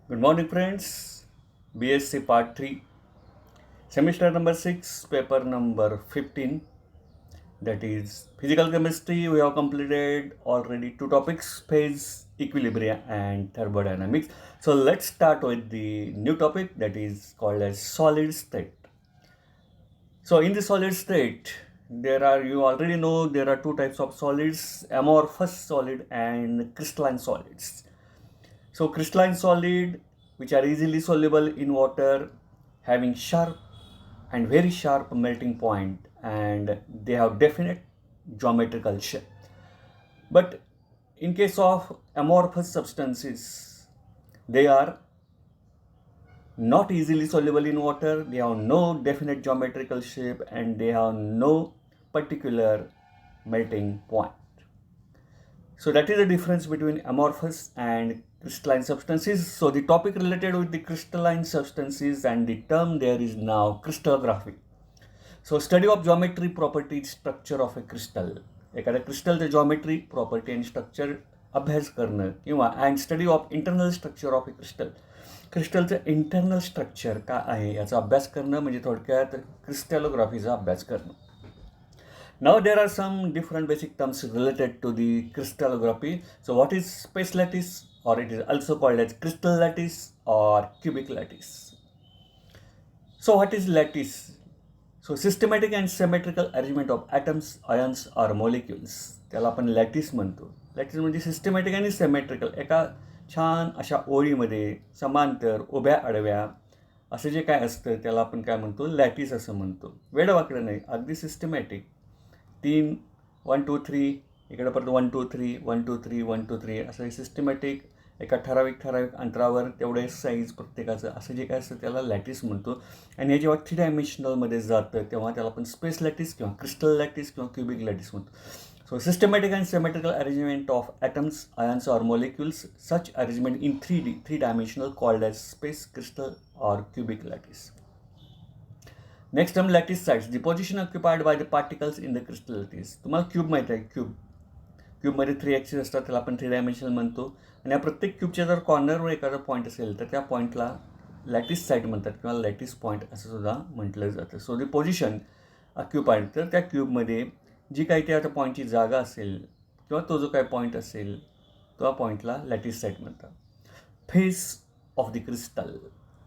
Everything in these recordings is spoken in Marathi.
Good morning, friends. BSc Part 3, Semester number 6, Paper number 15, that is Physical Chemistry. We have completed already two topics, phase, equilibrium, and thermodynamics. So let's start with the new topic that is called as solid state. So in the solid state, you already know there are two types of solids, amorphous solid and crystalline solids. So crystalline solid, which are easily soluble in water, having sharp and very sharp melting point, and they have definite geometrical shape. But in case of amorphous substances, they are not easily soluble in water, they have no definite geometrical shape, and they have no particular melting point. So that is the difference between amorphous and crystalline substances. So the topic related with the crystalline substances, and the term there is now crystallography. So study of geometry, property, structure of a crystal. एखाद्या क्रिस्टलचं जॉमेट्री, प्रॉपर्टी आणि स्ट्रक्चर अभ्यास करणं, किंवा and study of internal structure of a crystal. क्रिस्टलचं इंटरनल स्ट्रक्चर काय आहे याचा अभ्यास करणं म्हणजे थोडक्यात क्रिस्टलोग्राफीचा अभ्यास करणं. Now there are some different basic terms related to the crystallography. So what is space lattice, or it is also called as crystal lattice or cubic lattice. So what is lattice? So systematic and symmetrical arrangement of atoms, ions or molecules. त्याला आपण लॅटिस म्हणतो. लॅटिस म्हणजे सिस्टमॅटिक आणि सिमेट्रिकल, एका छान अशा ओळीमध्ये समांतर, उभ्या आडव्या असं जे काय असतं त्याला आपण काय म्हणतो, लॅटिस असं म्हणतो. वेडवाकडं नाही, अगदी सिस्टमॅटिक. 3 1 2 3 इकडे परत 1 2 3 1 2 3 1 2 3 असं सिस्टमॅटिक एका ठराविक अंतरावर तेवढे साईज प्रत्येकाचं असं जे काय असतं त्याला लॅटिस म्हणतो. आणि हे जेव्हा 3 डायमेन्शनलमध्ये जातं तेव्हा त्याला आपण स्पेस लॅटिस किंवा क्रिस्टल लॅटिस किंवा क्युबिक लॅटिस म्हणतो. So systematic and symmetrical arrangement of atoms, ions or molecules, such arrangement in 3 dimensional called as space, crystal or cubic lattice. Next term lattice sites, the position occupied by the particles in the crystal lattice. तुम्हाला क्यूब माहीत आहे, क्यूबमध्ये 3 ॲक्सिस असतात, त्याला आपण 3 डायमेन्शनल म्हणतो. आणि या प्रत्येक क्यूबच्या जर कॉर्नरवर एखादा पॉईंट असेल तर त्या पॉईंटला लॅटिस साईड म्हणतात किंवा लॅटिस पॉईंट असं सुद्धा म्हटलं जातं. सो द पोझिशन ऑक्युपाइड, तर त्या क्यूबमध्ये जी काही त्या पॉईंटची जागा असेल किंवा तो जो काही पॉईंट असेल त्या पॉईंटला लॅटिस साईड म्हणतात. Face of the crystal,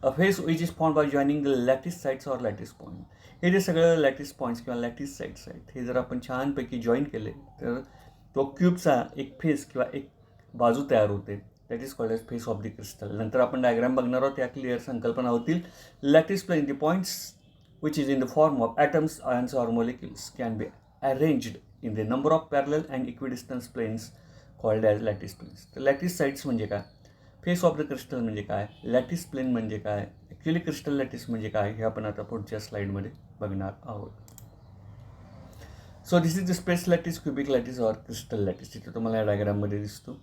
a face which is found by joining the lattice sides or lattice point. हे जे सगळं लॅटिस पॉईंट्स किंवा लॅटिस साईड्स आहेत हे जर आपण छानपैकी जॉईन केले तर तो क्यूबचा एक फेस किंवा एक बाजू तयार होते. That is called edge face of the crystal. नंतर आपण डायग्राम बघणार आहोत, त्या क्लिअर संकल्पना होतील. Lattice plane, the points which is in the form of atoms, ions or molecules can be arranged in the number of parallel and equidistance planes called as lattice planes. तर लॅटिस साईड्स म्हणजे काय, फेस ऑफ द क्रिस्टल म्हणजे काय, लॅटिस प्लेन म्हणजे काय, ॲक्च्युली क्रिस्टल लॅटिस म्हणजे काय, हे आपण आता पुढच्या स्लाईडमध्ये बघणार आहोत. So this is the space lattice, cubic lattice or crystal lattice. तिथे तुम्हाला या डायग्राममध्ये दिसतो.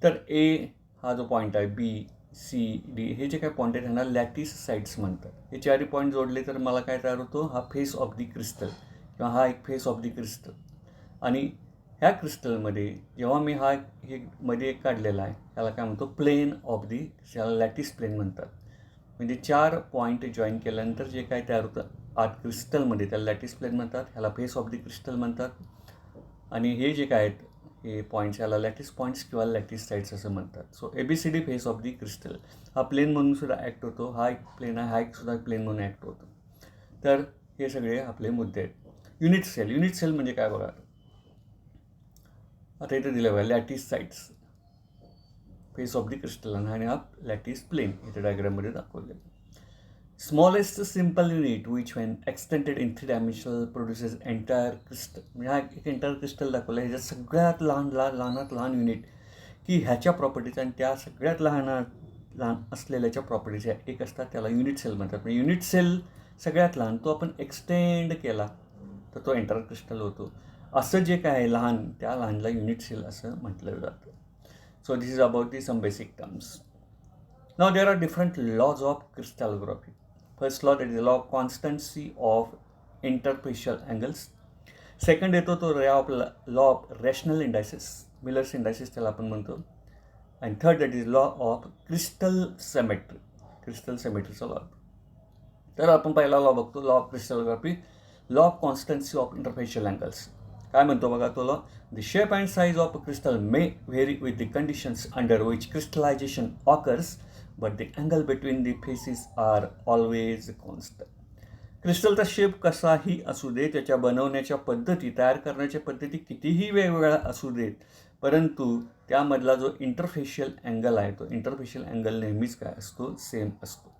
तर ए हा जो पॉईंट आहे, बी सी डी हे जे काही पॉईंट आहेत ह्यांना लॅटिस साईड्स म्हणतात. हे चारही पॉईंट जोडले तर मला काय तयार होतो, हा फेस ऑफ दी क्रिस्टल किंवा हा एक फेस ऑफ दी क्रिस्टल. आणि ह्या क्रिस्टलमध्ये जेव्हा मी हा हे मध्ये एक काढलेला आहे त्याला काय म्हणतो, प्लेन ऑफ दी, त्याला लॅटिस प्लेन म्हणतात. म्हणजे 4 पॉईंट जॉईन केल्यानंतर जे काय तयार होतं आत क्रिस्टलमध्ये त्याला लॅटिस प्लेन म्हणतात, ह्याला फेस ऑफ दी क्रिस्टल म्हणतात. आणि हे जे काय आहेत हे पॉईंट्स याला लॅटिस पॉईंट्स किंवा लॅटिस साईड्स असं म्हणतात. So ABCD face of the crystal हा प्लेन म्हणून सुद्धा ॲक्ट होतो, हा एक प्लेन आहे, हा एक सुद्धा प्लेन म्हणून ॲक्ट होतो. तर हे सगळे आपले मुद्दे आहेत. युनिट सेल म्हणजे काय बघा, आता इथे दिलं बघा lattice sides, face of the crystal आणि हा लॅटिस प्लेन इथे डायग्राममध्ये दाखवले. Smallest simple unit which when extended in 3 dimensional produces entire crystal. म्हणजे हा एक एंटायर क्रिस्टल दाखवलं आहे, ह्याच्यात सगळ्यात लहानात लहान युनिट की ह्याच्या प्रॉपर्टीज आणि त्या सगळ्यात लहान असलेल्याच्या प्रॉपर्टीज एक असतात, त्याला युनिट सेल म्हणतात. म्हणजे युनिट सेल सगळ्यात लहान तो आपण एक्सटेंड केला तर तो एंटायर क्रिस्टल होतो. असं जे काय आहे लहान, त्या लहानला युनिट सेल असं म्हटलं जातं. So this is about the some basic terms. Now there are different laws of crystallography. First law, that is law of constancy of interfacial angles. Second येतो तो law of rational indices, Miller's indices त्याला आपण म्हणतो. and third, that is law of crystal symmetry. Crystal symmetryचा लॉ. तर आपण पहिला लॉ बघतो, law of crystallography, law of constancy of interfacial angles. काय म्हणतो बघा तो law? The shape and size of a crystal may vary with the conditions under which crystallization occurs, but the angle between the faces are always constant. क्रिस्टलचा शेप कसाही असू दे, त्याच्या बनवण्याच्या पद्धती, तयार करण्याच्या पद्धती कितीही वेगवेगळ्या असू देत, परंतु त्यामधला जो इंटरफेशियल अँगल आहे, तो इंटरफेशियल अँगल नेहमीच काय असतो? सेम असतो.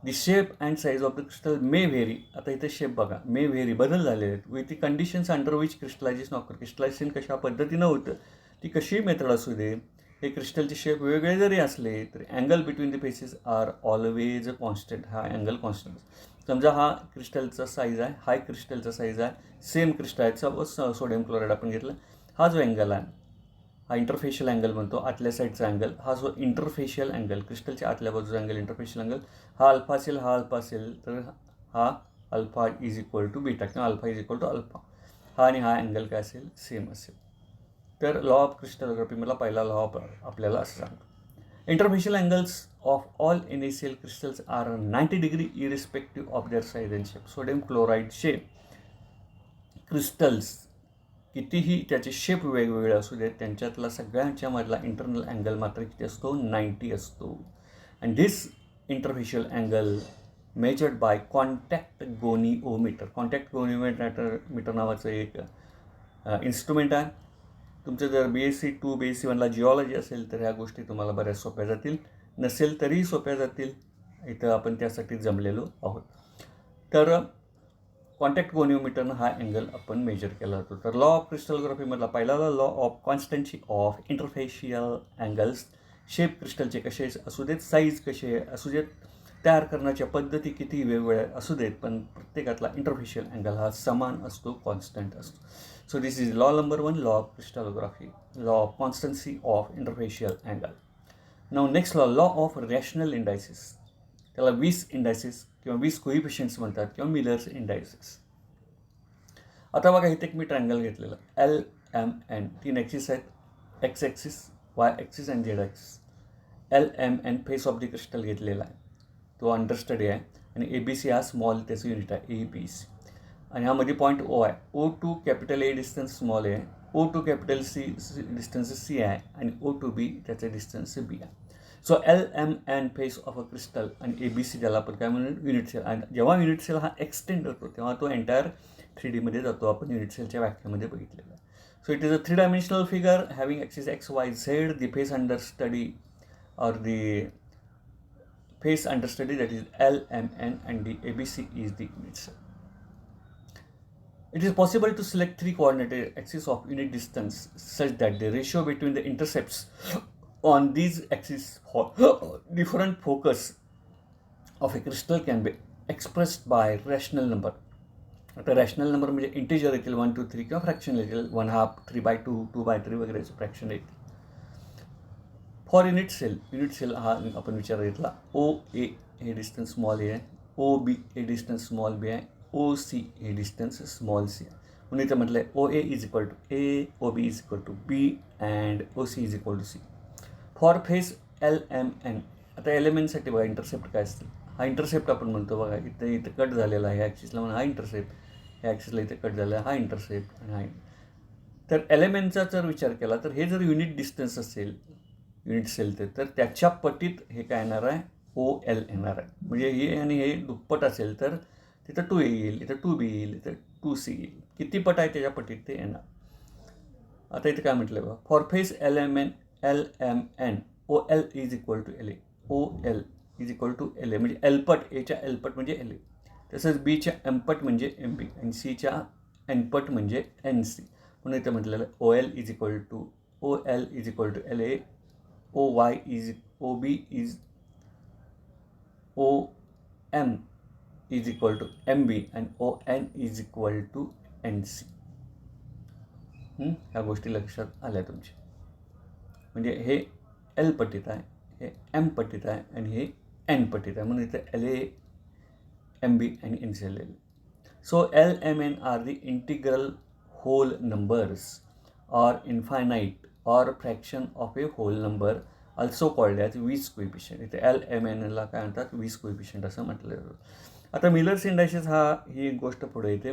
The shape and size of the crystal may vary. आता इथे शेप बघा, मे व्हेरी, बदल झालेले आहेत. With the conditions under which crystallization occur. क्रिस्टलायझेशन कशा पद्धतीनं होतं, ती कशी मेथड असू दे, हे क्रिस्टलचे शेप वेगवेगळे जरी असले तरी angle between the faces are always constant. हा अँगल कॉन्स्टंट. समजा हा क्रिस्टलचा साईज आहे, हा क्रिस्टलचा साईज आहे, सेम क्रिस्टलाचा सोडियम क्लोराईड आपण घेतलं. हा जो अँगल आहे, हा इंटरफेशियल अँगल म्हणतो, आतल्या साईडचा अँगल. हा जो इंटरफेशियल अँगल, क्रिस्टलच्या आतल्या बाजूचा अँगल, इंटरफेशियल अँगल, हा अल्फा असेल, हा अल्फा असेल, तर हा alpha is equal to beta किंवा alpha is equal to alpha. हा आणि हा अँगल काय असेल? सेम असेल. तर लॉ ऑफ क्रिस्टलोग्राफी मला पहिला लॉ आपल्याला असं सांगतो. Interfacial angles of all NaCl crystals are 90 degree irrespective of their size and shape. सोडियम क्लोराईडचे क्रिस्टल्स कितीही त्याचे शेप वेगवेगळे असू देत, त्यांच्यातला सगळ्यांच्या मधला इंटरनल अँगल मात्र किती असतो? 90 असतो. And this interfacial angle measured by contact goniometer. Contact goniometer नावाचं एक इन्स्ट्रुमेंट आहे. तुमचं जर BSc 2 BSc 1ला जिओलॉजी असेल तर ह्या गोष्टी तुम्हाला बऱ्याच सोप्या जातील, नसेल तरीही सोप्या जातील. इथं आपण त्यासाठी जमलेलो आहोत. तर कॉन्टॅक्ट गोनिओमीटरनं हा अँगल आपण मेजर केला जातो. तर लॉ ऑफ क्रिस्टलोग्राफीमधला पहिला law of constancy of interfacial angles. Shape क्रिस्टलचे कसे असू देत, साईज कसे असू देत, तयार करण्याच्या पद्धती किती वेगवेगळ्या असू देत, पण प्रत्येकातला इंटरफेशियल अँगल हा समान असतो, कॉन्स्टंट असतो. So this is law number 1, law of crystallography, law of constancy of interfacial angle. Now next law of rational indices. त्याला 20 इंडायसिस किंवा 20 कोइफिशियंट्स म्हणतात किंवा मिलर्स इंडायसिस. आता बघा इथे एक मी ट्रायंगल घेतलेलं, LMN. 3 ॲक्सिस आहेत, X ॲक्सिस, Y ॲक्सिस आणि Z axis. LMN face of the crystal घेतलेला आहे, तो अंडरस्टडी आहे. आणि ABC हा स्मॉल त्याचं युनिट आहे, ABC. आणि ह्यामध्ये पॉईंट O आहे. O2 capital A distance small आहे, O2 capital C distance C आहे, आणि O2B त्याचं डिस्टन्स B आहे. So LMN face of a crystal आणि ABC त्याला आपण काय म्हणून? Unit cell. आणि जेव्हा युनिट सेल हा एक्सटेंड होतो तेव्हा तो एंटायर 3Dमध्ये जातो. आपण युनिट सेलच्या व्याख्यामध्ये बघितलेलं आहे. So it is a 3-dimensional figure having axis XYZ. The face under study or the face under study, that is LMN, and the ABC is the unit cell. It is possible to select 3 coordinate axes of unit distance such that the ratio between the intercepts on these axes for different focus of a crystal can be expressed by rational number. आता रॅशनल नंबर म्हणजे इंटिजर येतील 1, 2, 3 किंवा फ्रॅक्शन येतील 1/2, 3/2, 2/3 वगैरेचं फ्रॅक्शन येतील. फॉर युनिट सेल हा आपण विचार घेतला. OA हे डिस्टन्स स्मॉल ए आहे, OB हे डिस्टन्स स्मॉल बी आहे, OC हे डिस्टन्स स्मॉल सी आहे. म्हणून इथं म्हटलं आहे OA is equal to A, OB is equal to B and OC is equal to C. For face LMN. आता LMNसाठी बघा इंटरसेप्ट काय असतील. हा इंटरसेप्ट आपण म्हणतो बघा, इथं कट झालेला आहे, ह्या ॲक्सिसला म्हणून हा इंटरसेप्ट, ह्या ॲक्सिसला इथे कट झाला आहे, हा इंटरसेप्ट आणि हा. तर LMNचा जर विचार केला तर हे जर युनिट डिस्टन्स असेल युनिट सेलचे, तर त्याच्या पटीत हे काय येणार आहे? OL येणार आहे. म्हणजे हे आणि हे दुप्पट असेल तर तिथं 2A येईल, इथं 2B येईल, इथं 2C येईल. किती पट आहे त्याच्या पटीत ते येणार. आता इथे काय म्हटलं बघा, for face LMN OL is equal to LA. OL is equal to LA म्हणजे एलपट, एच्या एलपट म्हणजे LA. तसंच बीच्या एमपट म्हणजे MB आणि Cच्या एनपट म्हणजे NC. म्हणून इथं म्हटलेलं OL is equal to LA, OY is OB is OM is equal to MB and ON is equal to NC. ह्या गोष्टी लक्षात आल्या तुमच्या. म्हणजे हे L पटीत आहे, हे M पटीत आहे आणि हे N पटीत आहे. म्हणून इथे LA, MB आणि NC आलेले. So LMN are the integral whole numbers or infinite or fraction of a whole number also called as Weiss coefficient. इथे LMNला काय म्हणतात, Weiss coefficient असं म्हटलं जातं. आता मिलर्स इंडायसेस ही एक गोष्ट पुढे येते.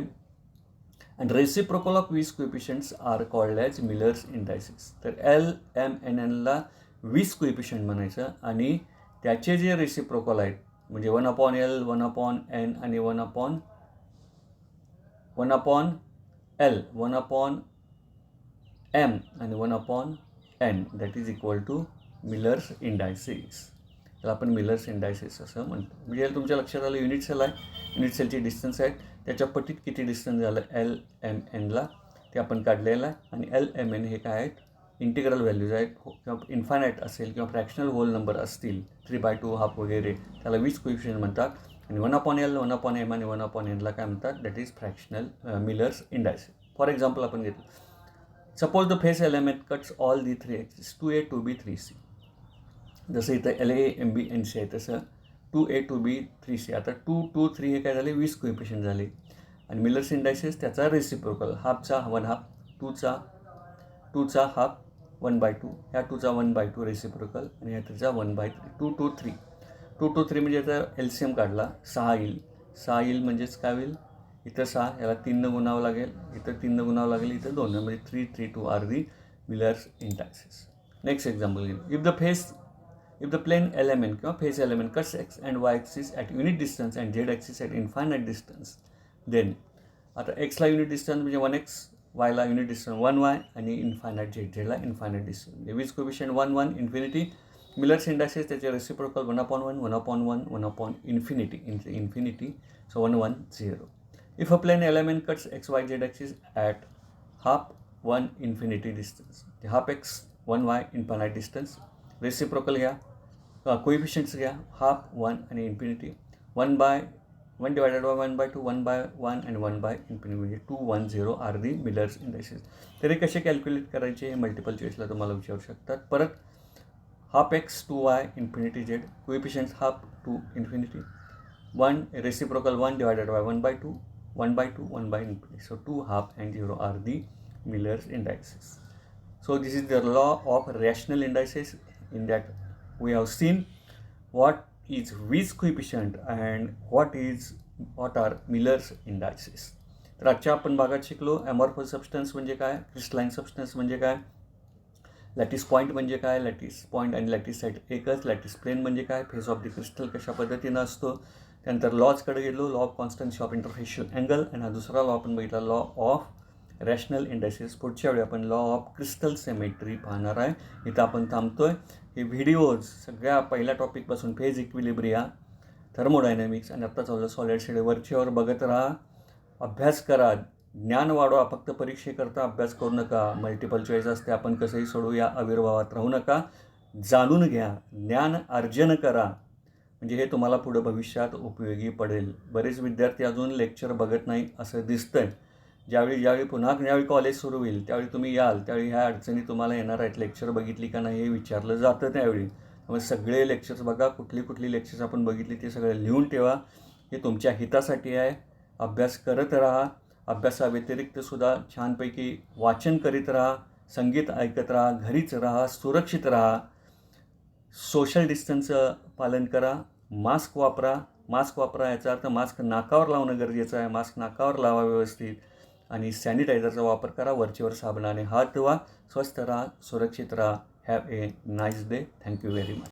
And reciprocal of Weiss coefficients are called as Miller's indices. तर LMNला Weiss coefficient म्हणायचं आणि त्याचे जे रेसिप्रोकल आहेत म्हणजे 1/L, 1/N आणि 1/L, 1/M आणि 1/N that is equal to Miller's indices. त्याला आपण मिलर्स इंडायसेस असं म्हणतो. म्हणजे तुमच्या लक्षात आलं युनिट सेल आहे, युनिट सेलची डिस्टन्स आहे, त्याच्या पटीत किती डिस्टन्स झालं LMNला ते आपण काढलेलं आहे. आणि LMN हे काय आहेत, इंटिग्रल व्हॅल्यूज आहेत. किंवा इन्फायनाईट असेल किंवा फ्रॅक्शनल होल नंबर असतील 3/2 हाफ वगैरे त्याला Weiss coefficient म्हणतात. आणि 1/L, 1/M आणि 1/Nला काय म्हणतात, that is fractional millers indices. For example आपण घेतो, suppose the face element cuts all the 3 axis 2A, 2B, 3C. जसं इथं LA, MB, NC आहे तसं 2A, 2B, 3C. आता 2, 2, 3 हे काय झाले, Weiss coefficient झाले. आणि मिलर्स इंडायसेस त्याचा रेसिप्रोकल, हाफचा 1/2, 2चा हाफ 1/2, ह्या 2चा 1/2 रेसिप्रोकल आणि ह्याचा 1/3. 2, 2, 3 2, 2, 3 म्हणजे याचा LCM काढला 6 येईल. 6 येईल म्हणजेच काय होईल, इथं 6 याला 3 गुणावं लागेल, इथं 3 गुणावं लागेल, इथं 2 म्हणजे 3, 3, 2 are the Miller's indices. Next example घेऊ. इफ द प्लेन एलिमेंट किंवा face element cuts X and Y axis at unit distance and Z axis at infinite distance, then आता Xला युनिट डिस्टन्स म्हणजे 1X, Yला युनिट डिस्टन्स 1Y आणि इन्फायनाईट Zला इन्फायनाईट डिस्टन्स म्हणजे Weiss coefficient 1, 1, infinity. Millers indices त्याचे reciprocal 1/1, 1/1, 1/, infinity, so 1, 1, 0. If a plane element cuts X, Y, Z axis at half 1 infinity distance, half X, 1Y infinite distance, reciprocal घ्या, coefficients घ्या, half 1 आणि infinity, 1 divided by 1/2, 1/1 and 1/infinity म्हणजे 2, 1, 0 आर दी मिलर्स इंडायसेस. तर हे कसे कॅल्क्युलेट करायचे हे मल्टिपल चॉईसला तुम्हाला विचारू शकतात. परत half X, 2Y, infinity Z, coefficients half 2 infinity, 1 reciprocal 1 divided by 1/2, 1/2, 1/infinity. So 2 half and 0 are the Miller's indices. So this is the law of rational indices. In that we have seen what is Weiss coefficient and what are Miller's indices. तर आजच्या आपण भागात शिकलो ॲमॉर्फस सबस्टन्स म्हणजे काय, क्रिस्टलाइन सबस्टन्स म्हणजे काय, लॅटिस पॉईंट म्हणजे काय, लॅटिस पॉईंट आणि लॅटिस साईड एकच, लॅटिस प्लेन म्हणजे काय, फेस ऑफ द क्रिस्टल कशा पद्धतीनं असतो. त्यानंतर लॉजकडे गेलो, law of constancy of interfacial angle. आणि हा दुसरा लॉ आपण बघितला, लॉ ऑफ रॅशनल इंडायसेस. पुढच्या वेळी आपण लॉ ऑफ क्रिस्टल सिमेट्री पाहणार आहे. इथं आपण थांबतोय. हे व्हिडिओज सगळ्या पहिल्या टॉपिकपासून फेज इक्विलिब्रिया, थर्मोडायनॅमिक्स आणि आत्ता चाललं सॉलिड स्टेट वरच्यावर बघत राहा, अभ्यास करा, ज्ञान वाढवा. फक्त परीक्षेकरता अभ्यास करू नका, मल्टिपल चॉईस असते, आपण कसंही सोडू, या आविर्भावात राहू नका. जाणून घ्या, ज्ञान अर्जन करा, म्हणजे हे तुम्हाला पुढं भविष्यात उपयोगी पडेल. बरेच विद्यार्थी अजून लेक्चर बघत नाही असं दिसतंय. ज्यावेळी कॉलेज सुरू होईल त्यावेळी तुम्ही याल, त्यावेळी ह्या अडचणी तुम्हाला येणार आहेत. लेक्चर बघितली का नाही हे विचारलं जातं त्यावेळी. त्यामुळे सगळे लेक्चर्स बघा, कुठली लेक्चर्स आपण बघितली ते सगळे लिहून ठेवा. हे तुमच्या हितासाठी आहे. अभ्यास करत राहा. अभ्यासाव्यतिरिक्तसुद्धा छानपैकी वाचन करीत राहा, संगीत ऐकत राहा, घरीच राहा, सुरक्षित राहा, सोशल डिस्टन्सचं पालन करा, मास्क वापरा. याचा अर्थ मास्क नाकावर लावणं गरजेचं आहे. मास्क नाकावर लावा व्यवस्थित. आणि सॅनिटायझरचा वापर करा. वरचेवर साबणाने हात धुवा. स्वस्थ राहा, सुरक्षित राहा. Have a nice day. Thank you very much.